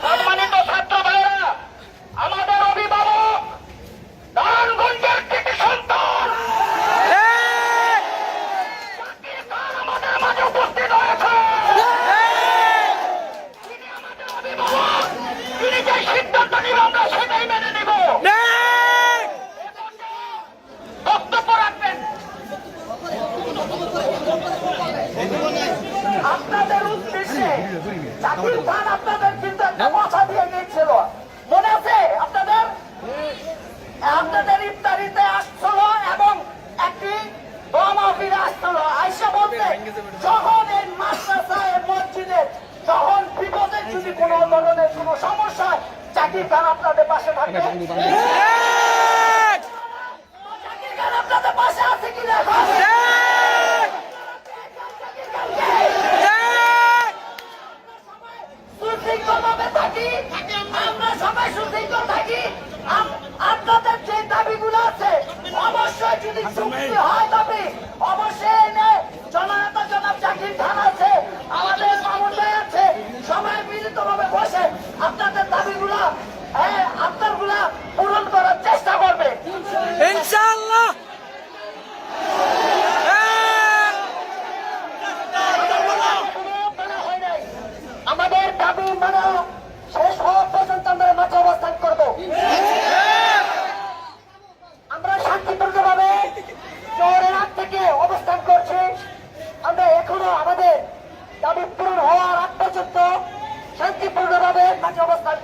সম্মানিত ছাত্র ভাইয়েরা, আমাদের অভিভাবক নারায়ণগঞ্জের কৃতি সন্তান জাকির খান আমাদের মাঝে উপস্থিত হয়েছে। তিনি আমাদের অভিভাবক, তিনি যে সিদ্ধান্ত নিবে আমরা সেটাই মেনে নিব। বক্তব্য রাখবেন আপনাদের উদ্দেশ্যে জাকির খান আপনাদের কিন্তু একটা কথা দিয়ে গিয়েছিল, মনে আছে আপনাদের? আপনাদের ইফতারিতে আসছিল এবং একটি বোমা ফিরে আসছিল, আইসা বলতে যখন এই মাদ্রাসায় মসজিদে যখন বিপদের যদি কোনো ধরনের কোনো সমস্যা হয় জাকির খান আপনাদের পাশে থাকবে। জাকির খান আপনাদের পাশে আছে কিনা? সুশৃঙ্খলভাবে থাকি, আমরা সবাই সুশৃঙ্খল থাকি। আপনাদের যে দাবিগুলো আছে অবশ্যই যদি চুক্তি হয় তবে অবশ্যই এনে জননেতা জনাব জাকির খান আছে, আমাদের মামুন ভাই আছে, সবাই মিলিতভাবে বসে আপনাদের দাবিগুলো আপনারগুলা পূরণ করার চেষ্টা করবে ইনশাআল্লাহ। আমাদের দাবি মানে শেষ হওয়া পর্যন্ত আমরা মাঠে অবস্থান করব। আমরা শান্তিপূর্ণভাবে শহরের আগ থেকে অবস্থান করছি। আমরা এখনো আমাদের দাবি পূরণ হওয়ার আগ পর্যন্ত শান্তিপূর্ণভাবে মাঠে অবস্থান